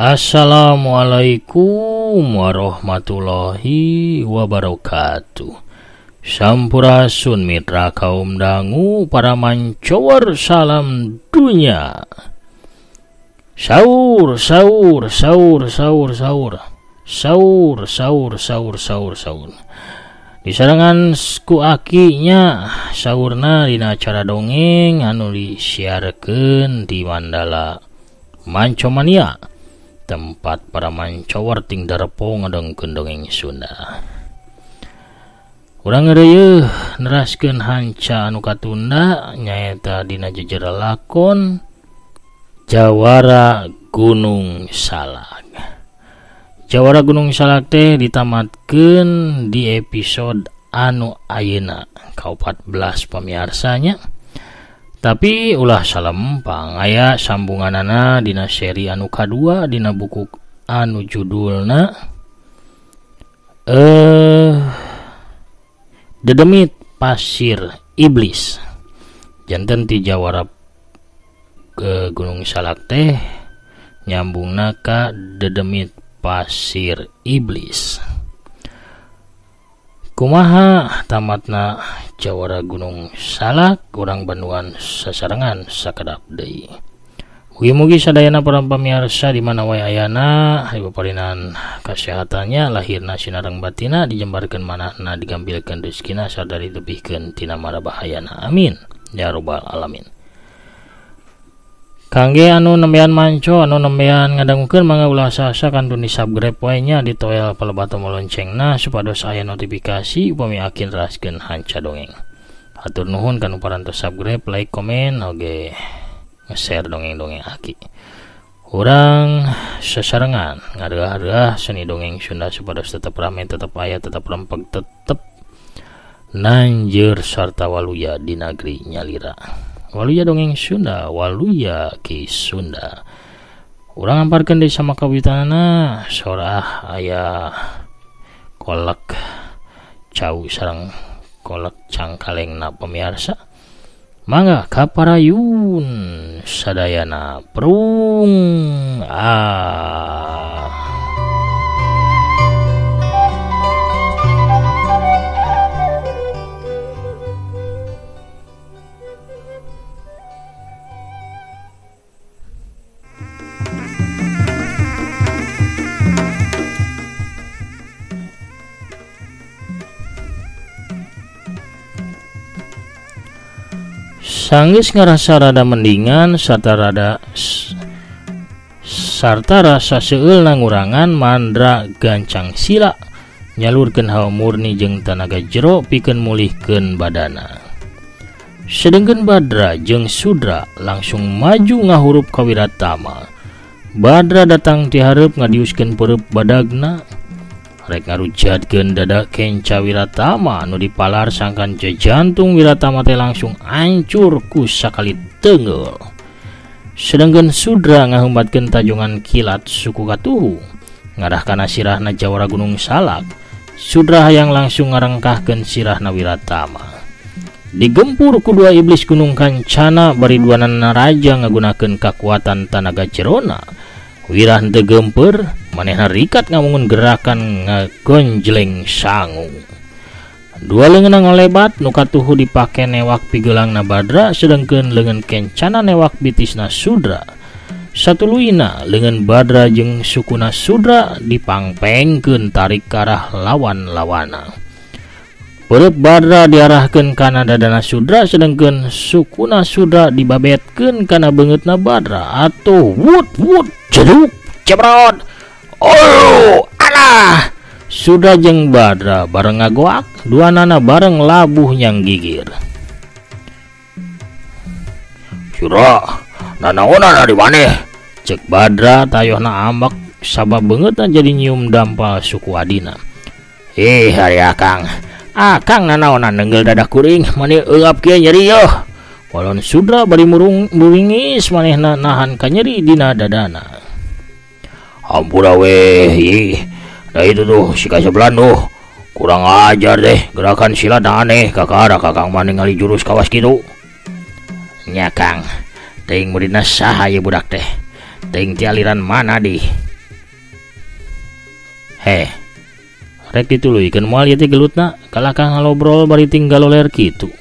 Assalamualaikum warahmatullahi wabarakatuh. Sampurasun mitra kaum dangu, para mancowar salam dunia. Sahur, sahur, sahur, sahur, sahur, sahur, sahur, sahur, sahur, sahur. Di sarangan ku akinya sahurna dina acara dongeng anu disiarkeun di Mandala Mancomania, tempat para mancowar ting darepo ngadengkeun dongeng Sunda. Urang ngeureuyeuh neraskeun hanca anu katunda nyaeta dina jejer lakon Jawara Gunung Salak. Jawara Gunung Salak teh ditamatkeun di episode anu ayeuna ka-14 pamiarsanya. Tapi ulah salempang aya sambunganana dina seri anu kadua dina buku anu judulna Dedemit Pasir Iblis. Janten ti Jawara ke Gunung Salak teh nyambungna ka Dedemit Pasir Iblis. Kumaha tamatna Jawara Gunung Salak, urang Bandungan sasarengan sakedap deui. Mugi-mugi sadayana para pamirsa di mana wae ayana hibaparinan kasehatannya, lahirna sinareng batina, dijembarkeun manahna, digambilkeun rezekina sarta ditepihkeun tina mara bahayana. Amin ya rabbal alamin. Kangge anu nembean manco, anu nembean ngadangukeun mangga ulah sasa kantun di subscribe wae nya, ditoel palebat tombol loncengna supados aya notifikasi upami akin raskeun hanca dongeng. Hatur nuhun kanu parantos subscribe, like, komen, oge nge-share dongeng-dongeng aki. Urang sasarengan ngadeah-deah seni dongeng Sunda supados tetep rame, tetep aya, tetep rempeg, tetep nanjeur sarta waluya di negeri nyalira. Waluya dongeng Sunda, waluya ki Sunda. Urang amparkeun deui sama kawitanana sorah aya kolak cau sareng kolak cangkalengna pamirsa. Mangga kaparayun sadayana prung Sanggis ngarasa rada mendingan sarta rasa seueul nangurangan mandra gancang sila nyalurkeun hawa murni jeung tanaga jero pikeun mulihkeun badana. Sedengkeun Badra jeung Sudra langsung maju ngahurup ka Wiratama. Badra datang ti hareup ngadiuskeun peureub badagna, rek ngarujatkeun dada kenca Wiratama anu dipalar sangkan jantung Wiratama teh langsung hancur ku sakali teungeul. Sedengkeun Sudra ngahumbatkeun tajongan kilat suku katuhu ngarah kana sirahna Jawara Gunung Salak. Sudra hayang langsung ngarengkahkeun sirahna Wiratama. Digempur ku dua iblis Gunung Kancana bari duanana raja ngagunakeun kakuatan tanaga jerona. Wirah henteu gempeur, manehna rikat ngamungun gerakan ngagonjleng sangu. Dua leungeunna ngolebat nu katuhu dipake newak pigeulangna Badra, sedengkeun leungeun kencana newak bitisna Sudra. Satuluina leungeun Badra jeung sukuna Sudra dipangpengkeun tarik ka arah lawan-lawana. Peureub Badra diarahkeun kana dadana Sudra, sedengkeun sukuna Sudra dibabetkeun kana beungeutna Badra. Atuh wut jeduk cebrot. Oh alah. Sudra jeung Badra bareng ngagoak, duanana bareng labuh nyang gigir. Sudra, nanaonan ari maneh? Cek Badra tayohna ambak sabab beungeutna jadi nyium dampal suku adina. Hari akang. Akang nanaonan nenggel dadah kuring, maneh eulap kieu nyeri yeuh. Walon Sudra bari muringis manehna nahan ka nyeri dina dadana. Ampura weh, da itu tuh si kaseblan tuh kurang ajar deh, gerakan silat aneh kakara kakang maneh ngali jurus kawas kitu. Nya Kang, teuing muridna saha ye budak teh? Teuing ti aliran mana di? Heh, rek dituluykeun moal ieu teh gelutna kalakang ngalobrol bari tinggal loler kitu.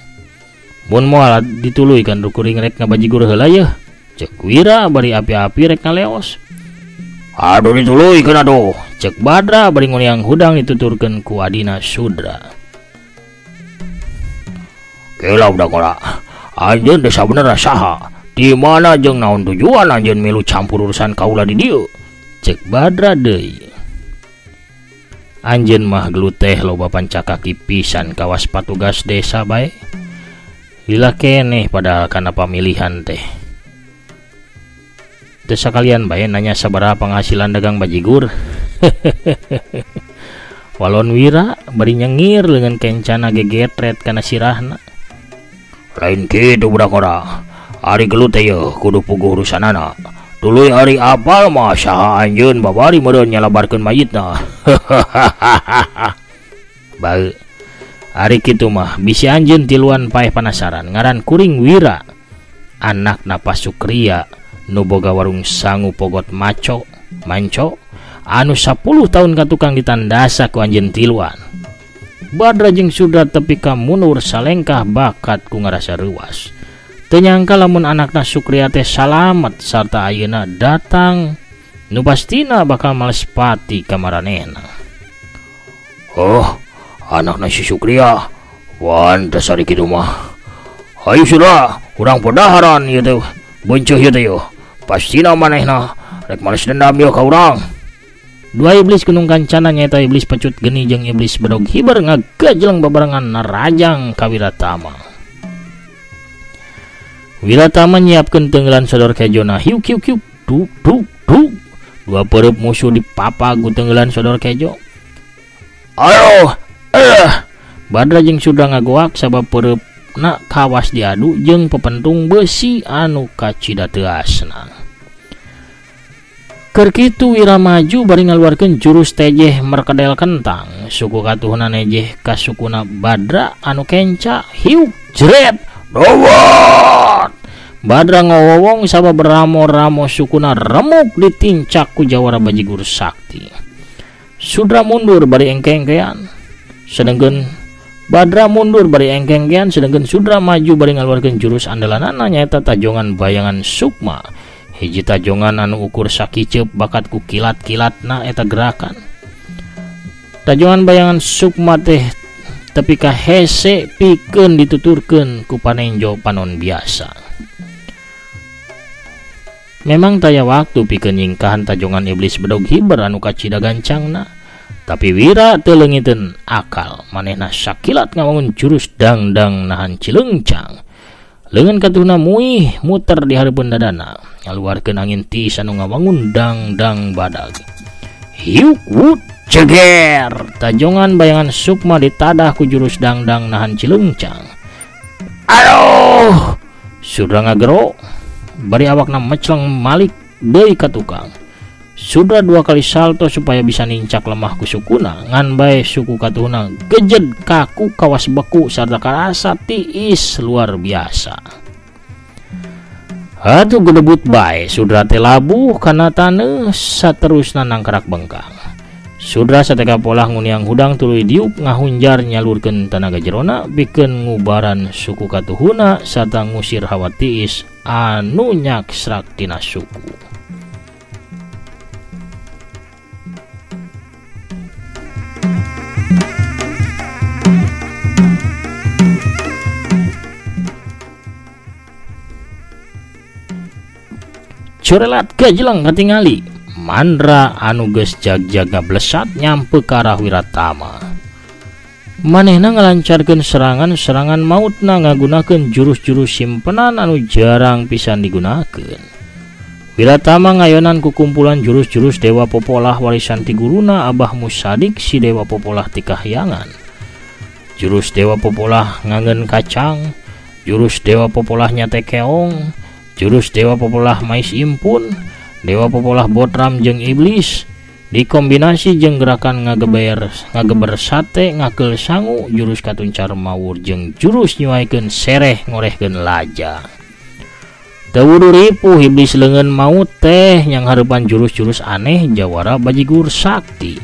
Mun moal dituluykeun rukuring rek ngabajigur heula yeuh, cek Wira bari api-api rek ngaleos. Aduh dituluykeun aduh, cek Badra bari nguniang hudang dituturkeun ku adina Sudra. Kela udah kola, anjeun teh sabenerna saha? Di mana jeung naon tujuan anjeun milu campur urusan kaula di dieu? Cek Badra deui. Anjeun mah gelut teh loba pancakaki pisan kawas patugas desa bae. Lila keneh padahal kana pamilihan teh. Teu sakalian bae nanya sabaraha penghasilan dagang bajigur. Walon Wira bari nyengir leungeun kencana gegetret kana sirahna. Lain kitu budak ora. Ari gelut teh kudu puguh urusanana. Tuluy hari apal mah saha anjeun babari meureun nyalabarkeun mayitna. Bae. Ari kitu mah bisi anjeun tiluan paeh panasaran ngaran kuring Wira. Anak napa Sukria nu boga warung sangu pogot manco anu 10 tahun ka tukang ditandasa ku anjeun tiluan. Badra jeung Sudra tepi ka munur salengkah bakat ku ngarasa reuas. Teu nyangka lamun anakna Sukria teh salamet sarta ayeuna datang nu pastina bakal males pati ka maranehna. Oh, anakna si Sukria wan teh sari kitu mah. Hayu Sudra, urang podaharan ieu teh beuncuh ieu teh. Pastina manehna rek males dendam ieu ka urang. Dua iblis gunung kancana nyaeta iblis pecut geni jeung iblis bedog hiber ngagajleng babarengan narajang ka Wiratama. Wiratama nyiapkeun teunggelan sodor kejona hiuk hiuk hiuk duk duk duk. Dua pereup musuh dipapag ku teunggelan sodor kejo. Ayo, Badra jeung Sudra ngagoak sabab pereupna kawas diadu jeung pepentung besi anu kacida teu asna. Keur kitu Wira maju bari ngaluarkeun jurus tejeh merkedel kentang. Suku katuhna nejeh ka sukuna Badra anu kenca hiuk jret dawat. Badra ngowowong sabab ramo-ramo sukuna remuk ditincak ku jawara bajigur sakti. Sudra mundur bari engke-engkean. Sedengkeun Badra mundur bari engke-engkean sedengkeun Sudra maju bari ngaluarkeun jurus andalanana nyaeta tajongan bayangan sukma. Hiji tajongan anu ukur sakiceup bakat ku kilat-kilatna eta gerakan. Tajongan bayangan sukma teh tepi ka hese pikeun dituturkeun ku panenjo panon biasa. Memang taya waktu pikeun nyingkahan tajongan iblis bedog hiber anu kacida gancangna, tapi Wira teu leungiteun akal manehna sakilat ngawangun jurus dangdang nahan cileungcang. Leungeun katuhna muih muter di hareupeun dadana, ngaluarkeun angin tis anu ngawangun dangdang badag. Hiuk wut ceger, tajongan bayangan sukma ditadah ku jurus dangdang nahan cileungcang. Aduh, Sudra ngagero bari awakna mecleng malik deui ka tukang. Sudra 2 kali salto supaya bisa nincak lemah ku sukuna, ngan bae suku katuhna gejed kaku kawas beku sarta karasa tiis luar biasa. Atuh gedebut bae Sudra teh labuh kana taneuh saterusna nangkarak bengkang. Sudra sateka polah nguniang hudang tuluy diuk ngahunjar nyalurkeun tanaga jerona pikeun ngubaran suku katuhuna sarta ngusir hawa tiis anu nyaksrak tina suku. Corelat gajelang katingali Mandra anu geus jag-jag ngablesat nyampe ka arah Wiratama. Manehna ngalancarkeun serangan mautna ngagunakeun jurus-jurus simpenan anu jarang pisan digunakeun. Wiratama ngayonan ku kumpulan jurus-jurus Dewa Popolah warisan ti guruna Abah Musadik si Dewa Popolah ti Kahyangan. Jurus Dewa Popolah ngangeun kacang, jurus Dewa Popolah nyate keong, jurus Dewa Popolah mais impun, Dewa Popolah botram jeung iblis dikombinasi jeung gerakan ngageber sate ngakeul sangu, jurus katuncar mawur jeung jurus nyuaikeun sereh ngorehkeun laja. Teu wudu ripuh iblis leungeun maut teh yang hareupan jurus-jurus aneh jawara bajigur sakti.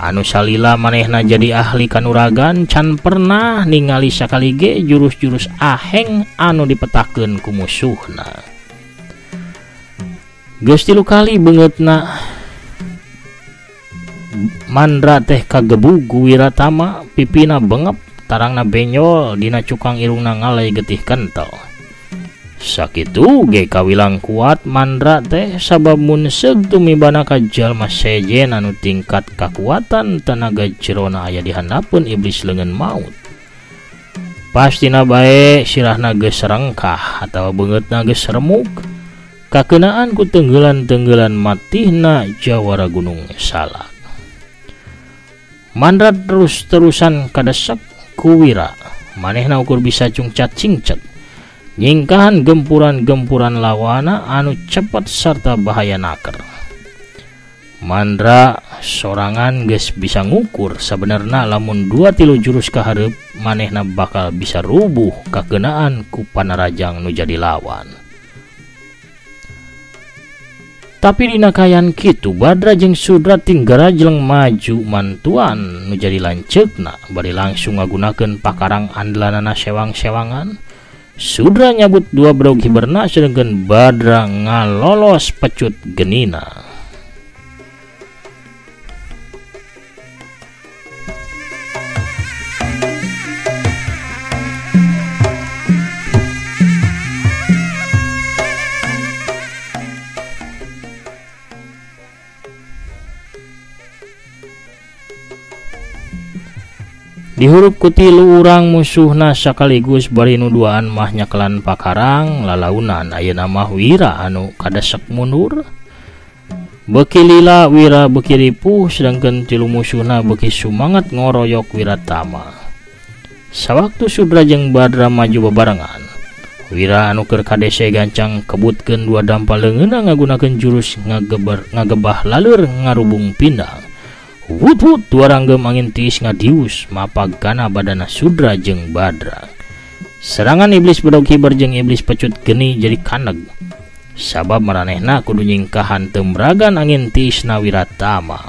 anu salila manehna jadi ahli kanuragan can pernah ningali sakali ge jurus-jurus aheng anu dipetakeun ku musuhna. Geus 3 kali beungeutna Mandra teh kagebug Wiratama, pipina bengep, tarangna benyol, dina cukang irungna ngalay getih kentel. Sakitu ge kawilang kuat Mandra teh sabab mun seug tumibana ka jalma sejen anu tingkat kakuatan tenaga jerona aya di handapeun iblis leungeun maut. Pastina bae sirahna geus rengkah atawa beungeutna geus remuk, kakeunaan ku tenggelan-tenggelan matihna jawara gunung Salak. Mandra terus-terusan kadesek ku Wira, manehna ukur bisa cungcat-cingcet nyingkahan gempuran-gempuran lawana anu cepet sarta bahaya naker. Mandra sorangan geus bisa ngukur sabenerna lamun 2-3 jurus kahareup manehna bakal bisa rubuh kakeunaan ku panarajang nu jadi lawan. Tapi dina kayan kitu Badra jeung Sudra tinggara jeleng maju mantuan nu jadi lanceukna bari langsung ngagunakeun pakarang andalanana sewang-sewangan. Sudra nyabut 2 bedog hiberna sedengkeun Badra ngalolos pecut genina. Dihurup kutilu urang musuhna sakaligus bari nu duaan mah nyakelan pakarang lalaunan ayeuna mah Wira anu kadesek mundur. Beuki lila Wira beuki ripuh sedangkeun tilu musuhna beuki sumangat ngoroyok Wiratama. Sawaktu Sudra jeung Badra maju bebarengan, Wira anu keur kadese gancang kebutkeun 2 dampal leungeunna ngagunakeun jurus ngagebah laleur ngarubung pindang. Wut-wut 2 ranggem angin tiis ngadius mapagana badana Sudra jeung Badra. Serangan iblis bedog hiber jeung iblis pecut geni jadi kaneg sabab maranehna kudu nyingkahan tembragan angin tiisna Wiratama.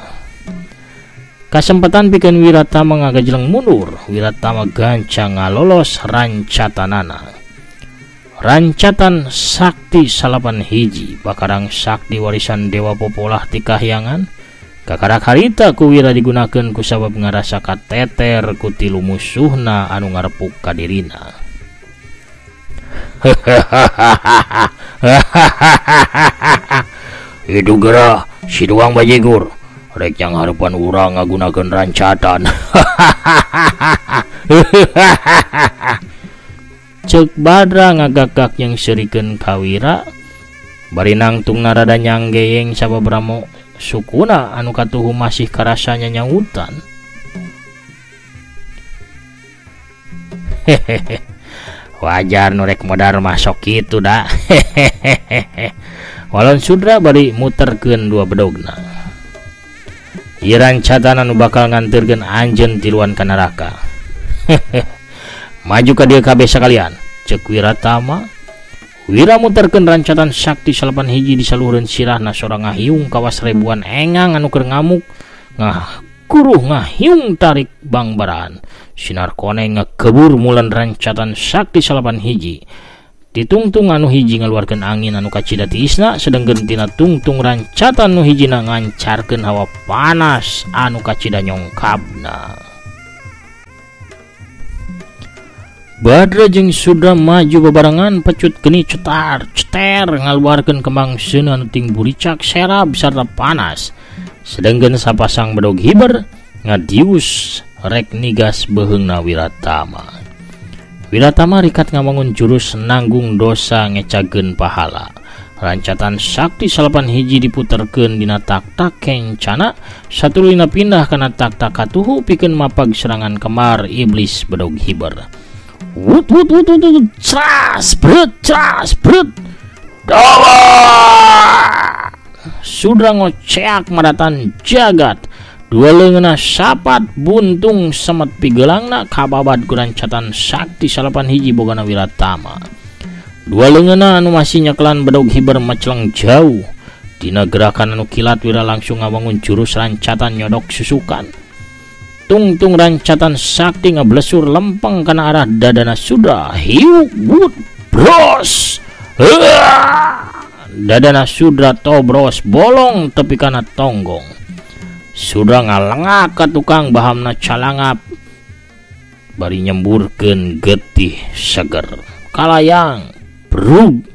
Kasempatan pikeun Wiratama ngagajeleng mundur, Wiratama gancang ngalolos rancatanana. Rancatan sakti 8 hiji pakarang sakti warisan Dewa Popolah ti kahyangan. Kakarak harita ku Wira digunakeun ku sabab ngarasa kateter ku tilu musuhna anu ngarepuk ka dirina. Itu geura si doang bajegur rek yang harapan urang ngagunakeun rancatan. Ceuk Badra ngagagak yang serikeun ka Wira bari nangtungna rada nyanggeyeng sababramo sukuna anu katuhu masih karasanya nyautan. Wajar nurek modar masuk gitu dah. Walon Sudra bari muterkeun 2 bedogna. Ieu rancatan anu bakal nganterkeun anjeun tiluan ka neraka. Maju ka dieu kabeh sakalian, ceuk Wiratama. Wira muterkeun rancatan sakti 8 hiji di saluhureun sirahna sorang ngahiung kawas ribuan engang anu keur ngamuk ngakuruh ngahiung tarik bangbaran. Sinar koneng ngakebur mulan rancatan sakti 8 hiji. Ditungtung anu hiji ngaluarkeun angin anu kacida tiisna sedengkeun tina tungtung rancatan nu hijina ngancarkeun hawa panas anu kacida nyongkabna. Badra jeung Sudra maju bebarengan pecut geni cetar ceter ngaluarkeun kembang seuna anu ting buricak serab sarta panas. Sedengkeun sapasang bedog hiber ngadius rek nigas beheungna Wiratama. Wiratama rikat ngawangun jurus nanggung dosa ngecageun pahala. Rancatan sakti 8 hiji diputerkeun dina tak-tak kencana satulina pindah kana tak-tak katuhu pikeun mapag serangan kemar iblis bedog hiber. Wut cas brut dawa. Sudra ngoceak maratan jagat 2 leungeunna sapat buntung semet pigelangna kababad ku rancatan sakti 8 hiji bogana Wiratama. 2 leungeunna anu masih nyakelan bedog hiber macleng jauh. Dina gerakan anu kilat Wira langsung ngawangun jurus rancatan nyodok susukan. tungtung rancatan sakti ngablesur lempeng kana arah dadana Sudra. Hiuk wut bros. Dadana Sudra tobros bolong tepi kana tonggong. Sudra ngalengak ka tukang bahamna calangap bari nyemburkeun getih seger. Kalayang brug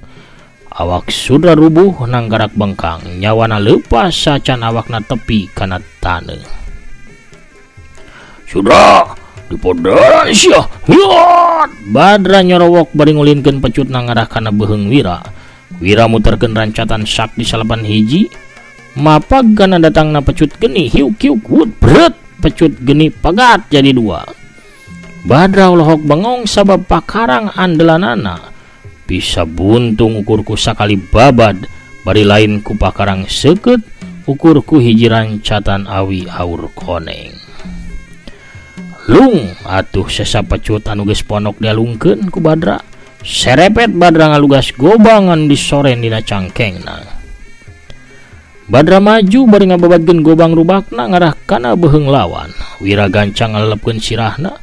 awak Sudra rubuh nanggarak bengkang, nyawana leupas sacan awakna tepi kana taneuh. Sudra dipodan sia. Badra nyorowok bari ngulinkeun pecut nangarah kana beheung Wira. Wira muterkeun rancatan sakti salapan hiji, mapag kana datangna pecut geni. Hiuk-hiuk wut bret, pecut geni pagat jadi dua. Badra ulohok bengong sabab pakarang andelanana bisa buntung ukurku sakali babad, bari lain ku pakarang seukeut ukurku hiji rancatan awi haur koneng. Lung atuh sesa pecut anu geus ponok dialungkeun ku Badra. Serepet Badra ngalugas gobangan disoren dina cangkengna. Badra maju bari ngababadkeun gobang rubakna ngarah kana beheung lawan. Wira gancang ngalelepkeun sirahna.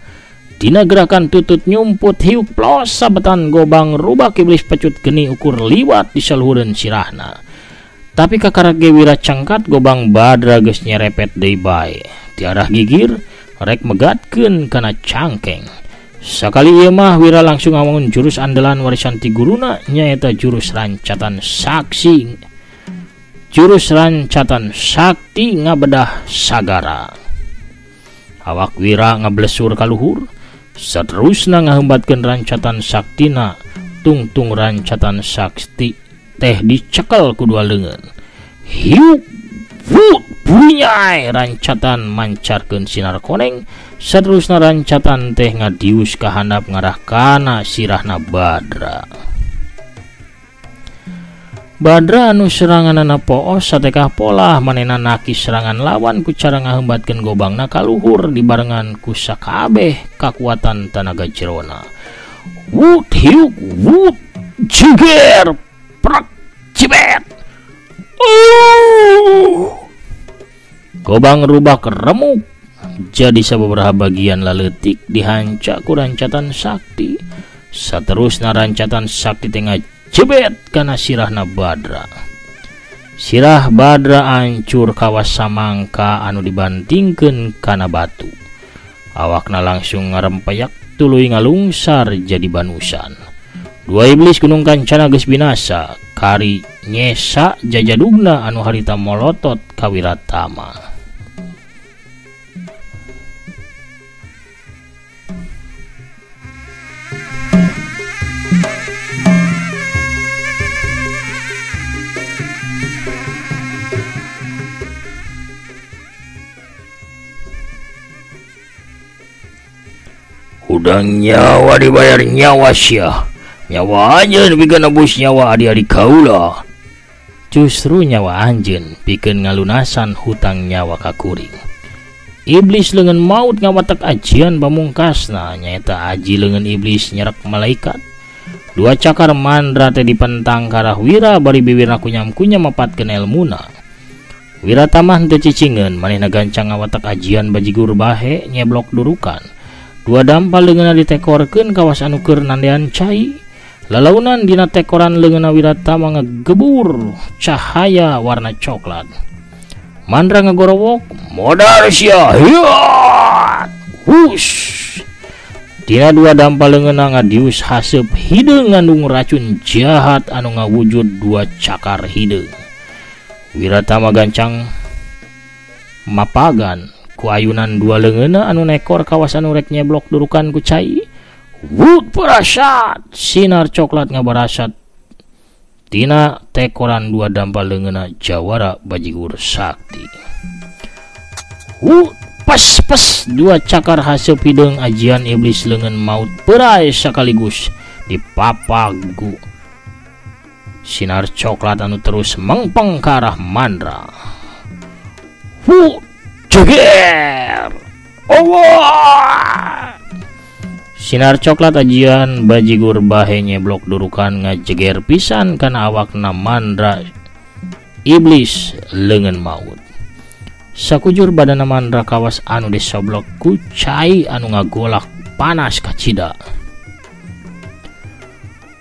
Dina gerakan tutut nyumput hiuk plos sabetan gobang rubak iblis pecut geni ukur liwat di saluhureun sirahna. Tapi kakarage Wira cangkat gobang Badra geus nyerepet deui bae. Ti arah gigir rek megatkeun kana cangkeng. Sakali ieu mah Wira langsung ngawangun jurus andalan warisan ti guruna nyaeta jurus rancatan saksi. Jurus rancatan sakti ngabedah sagara. Awak Wira ngablesur ka luhur, saterusna ngahembatkeun rancatan saktina. Tungtung rancatan sakti teh dicekel ku dua leungeun. Hiuk wut bunyai rancatan mancarkeun sinar koneng. Saterusna rancatan teh ngadius ka handap ngarah kana sirahna Badra. Badra anu seranganana poos satekah polah manehna nakis serangan lawan ku cara ngahembatkeun gobangna ka luhur dibarengan ku sakabeh kakuatan tanaga jerona. Wut hiuk wut jeger prak cibet. Gobang rubak remuk jadi sababaraha bagian laletik dihancak ku rancatan sakti. Saterusna rancatan sakti tengah jebet kana sirahna Badra. Sirah Badra hancur kawas samangka anu dibantingkeun kana batu. Awakna langsung ngarempeyak tuluy ngalungsar jadi banusan. Dua iblis gunung kancana geus binasa, kari nyesa jajadugna anu harita molotot ka Wiratama. Udang nyawa dibayar nyawa sia. Nyawa anjeun pikeun nebus nyawa adik-adik kaula. Justru nyawa anjeun pikeun ngalunasan hutang nyawa ka kuring. Iblis leungeun maut ngawatek ajian pamungkasna nyaeta aji leungeun iblis nyerek malaikat. Dua cakar mandra teh dipentang karah Wira bari bibirna kunyam-kunyam mapatkeun elmuna. Wiratama henteu cicingeun manehna gancang ngawatek ajian bajigur bahe nyeblok durukan. Dua dampal leungeunna ditekorkeun kawas anu keur nandean cai. Lalaunan dina tekoran leungeunna Wiratama ngagebur cahaya warna coklat. Mandra ngagorowok, modal sia. Hush. Dina dua dampal leungeunna ngadius haseup hideung ngandung racun jahat anu ngawujud dua cakar hideung. Wiratama gancang mapagan ku ayunan dua leungeunna anu nekor kawas anu rek nyeblok durukan ku cai. Wut parasat sinar coklat ngabarasat tina tekoran dua dampal leungeunna jawara bajigur sakti. Wut pas dua cakar haseup hideung ajian iblis leungeun maut perai sakaligus dipapagu sinar coklat anu terus mengpeng ke arah Mandra. Wut jeger. Allah. Sinar coklat ajian bajigur bahe nyeblok durukan ngajeger pisan kana awakna Mandra iblis leungeun maut. Sakujur badana Mandra kawas anu disoblok ku cai anu ngagolak panas kacida.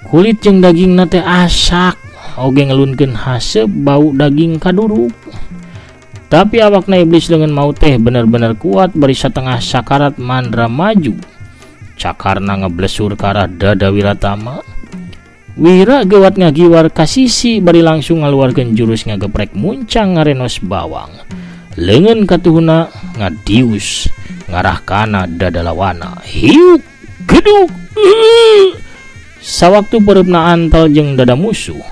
Kulit jeung daging nate asak, oge ngelunkeun haseup bau daging kaduruk. Tapi awakna iblis dengan mau teh bener-bener kuat, bari satengah sakarat Mandra maju. Cakarna ngeblesur ke arah dada Wiratama. Wira gewat ngagiwar kasisi bari langsung ngaluarkeun jurus ngageprek muncang ngarenos bawang. Leungeun katuhuna ngadius ngarah kana dada lawana. Hiuk geduk. Sawaktu pereupna antal jeung dada musuh,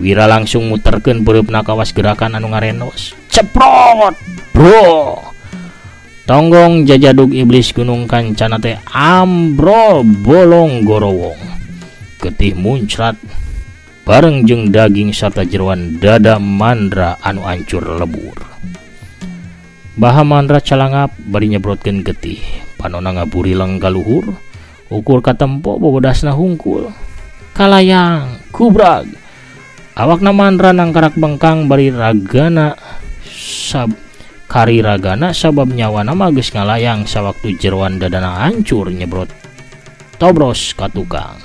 Wira langsung muterkeun pereupna kawas gerakan anu ngarenos. Ceprot, bro. Tonggong jajadug iblis gunung kancana teh ambrol bolong gorowong. Getih muncrat bareng jeung daging sarta jeroan dada Mandra anu ancur lebur. Baha Mandra calangap bari nyebrotkeun getih, panonna ngaburileng ka luhur, ukur katempo bobodasna hungkul. Kalayang, kubrag. Awakna Mandra nangkarak bengkang bari ragana sabab nyawana mah geus ngalayang sawaktu jeroan dadana hancur nyebrot tobros ka tukang.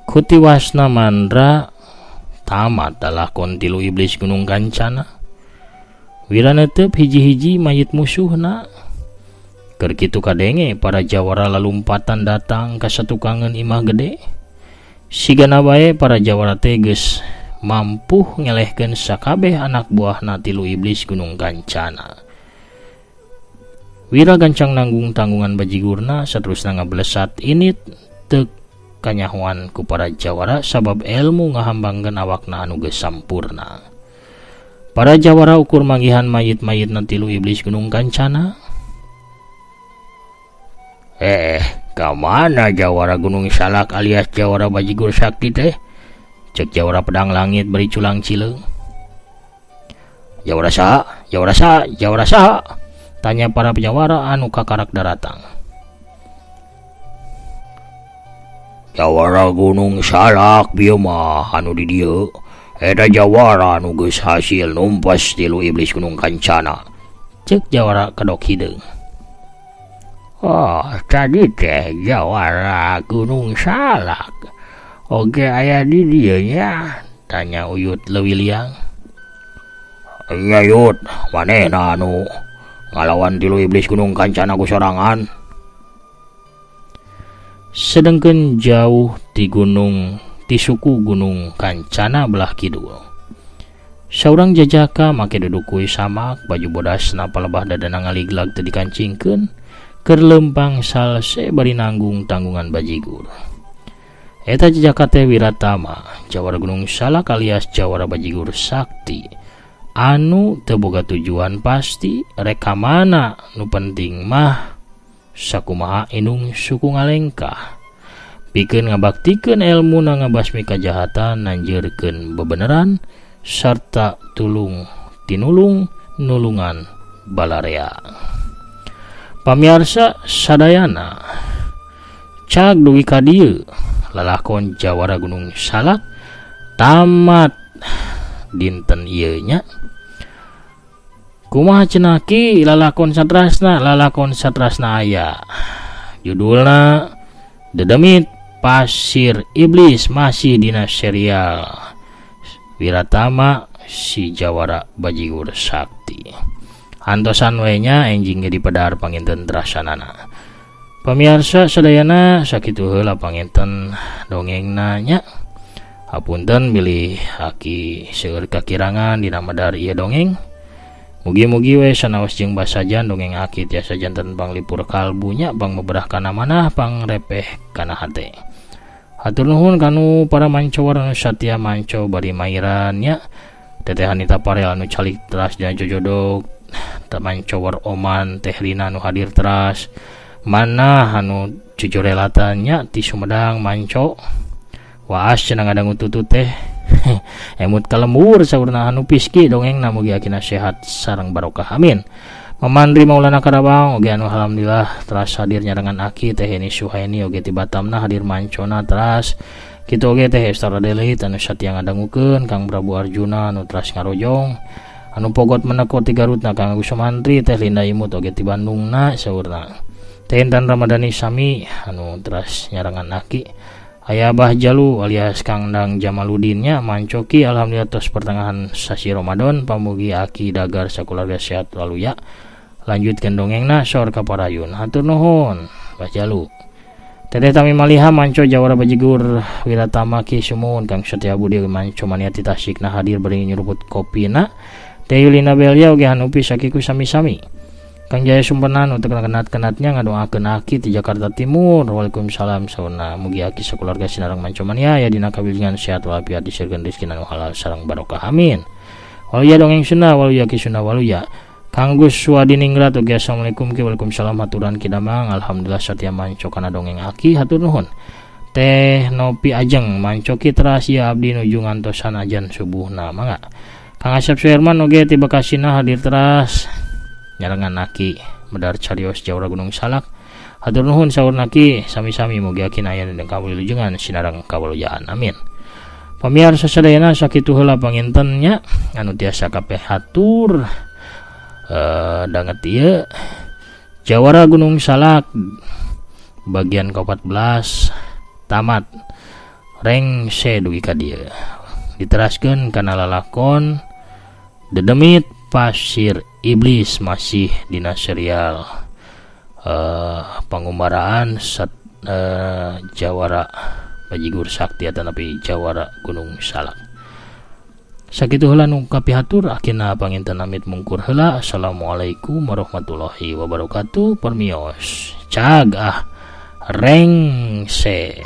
Kutiwasna Mandra tamat adalah kontilu iblis gunung kancana. Wira netep hiji-hiji mayit musuhna. Keur kitu kadenge para jawara lalumpatan datang ka satukangan imah gede. Sigana bae para jawara teh geus mampu ngelehkeun sakabeh anak buahna tilu iblis gunung kancana. Wira gancang nanggung tanggungan bajigurna saterusna ngablesat init teu kanyahuan ku para jawara sabab ilmu ngahambangkeun awakna anu geus sampurna. Para jawara ukur manggihan mayit-mayitna tilu iblis gunung kancana. Kamana jawara gunung salak alias jawara bajigur sakti teh? Cek jawara pedang langit beri culang cileung. Jawara saha? Tanya para penjawara anu kakarak daratang. Jawara gunung salak bieu mah anu di dieu eta jawara anu geus hasil numpas tilu iblis gunung kancana. Cek jawara kedok hideung. Oh, tadi teh jawara gunung salak oge aya di dieu nya? Tanya Uyut leuwih liang. Iya Yut, manehna anu ngalawan tilu iblis gunung kancana ku sorangan? Sedengkeun jauh di suku gunung kancana belah kidul. Saurang jajaka make duduk samak, baju bodasna palebah dadana ngaliglag teu dikancingkeun, keur lempang salse bari nanggung tanggungan bajigur. Eta jajaka teh Wiratama, jawara gunung salak alias jawara bajigur sakti, anu teu boga tujuan pasti, rek ka mana nu penting mah sakumaha inung suku ngalengkah, pikeun ngabaktikeun ilmu na ngabasmi kajahatan, nanjeurkeun bebeneran sarta nulungan balarea. Pamiarsa sadayana, cag dugi ka dieu lalakon jawara gunung salak tamat dinten ieu nya. Kumaha cenaki lalakon satrasna aya. Judulna Dedemit Pasir Iblis, masih dina serial Wiratama si jawara bajigur sakti. Antosan we nya enjing di pedar panginten trasanana. Pamirsa sadayana sakitu heula panginten dongengna nya. Hapunten bilih haki seueur kakirangan dina medar ieu dongeng. Mugi-mugi we sanaos jeung basajan dongeng aki tiasa janten panglipur kalbunya pang meberah kana manah pang repeh kana hate. Hatur nuhun kanu para mancowar anu satya manco bari mairan nya. Teteh Hanita Parel anu calik teras dina jojodog, ta mancowar Oman Teh Rina anu hadir teras, mana anu jujur relatanya ti Sumedang manco waas cenah ngadangu tutut teh emut kalembur saurna anu piski dongengna mugi akina sehat sareng barokah amin. Mamandri Maulana Karabang oge anu alhamdulillah teras hadir nyarangan aki teh ini Suhaini oge ti Batamna hadir mancona teras kitu oge teh Estara Delit anu satya ngadangukeun Kang Prabu Arjuna anu teras ngarojong anu pogot meneko ti Garutna Kang Agus Sumantri teh Linda Imut oge ti Bandungna saurna teh Intan Ramadhani Sami anu teras nyarangan aki aya Abah Jalu alias Kang Dang Jamaludinnya mancoki alhamdulillah tos pertengahan sasi Ramadan pamugi aki dagar sakeluarga sehat lalu ya lanjutkan dongengna sor kaparayun hatur nuhun Abah Jalu. Teteh Tami Maliha manco Jawara Bajigur Wiratama Ki Sumun Kang Setia Budi manco maniati tasikna hadir beri nyuruput kopina teh Yulina Belia oge hanupi sakiku sami-sami. Kang Jaya Sumpenan untuk kenat-kenatnya ngadoakeun aki di Jakarta Timur. Waalaikumsalam sauna mugi aki sakeluarga sinareng mancomania ya dina kawilingan sehat walafiat disirkeun rezeki anu halal sareng barokah amin. Waluya dongeng Sunda waluya ki Sunda waluya. Kang Gus Wadiningrat oge assalamualaikum ki waalaikumsalam haturan kidamang alhamdulillah satya manco kana dongeng aki hatur nuhun. Teh Nopi Ajeng mancoki teras ya abdi nuju ngantosan ajan subuhna mangga. Kang Asep Suherman oge ti Bekasina hadir teras nyarangan aki medar carios Jawara Gunung Salak hatur nuhun saur naki sami-sami mugi aki aya dan kawilujengan sinareng kawalujaan amin. Pamirsa sadayana sakitu heula pangintennya anu tiasa kabeh hatur danget ieu Jawara Gunung Salak bagian ke-14 tamat reng dugi ka dieu diteraskeun kana lalakon Dedemit Pasir Iblis masih dina serial pangumbaraan Jawara Bajigur Sakti tapi Jawara Gunung Salak. Sakitu heula nu kapihatur akina panginten amit mungkur heula. Assalamualaikum warahmatullahi wabarakatuh. Permios cag rengse.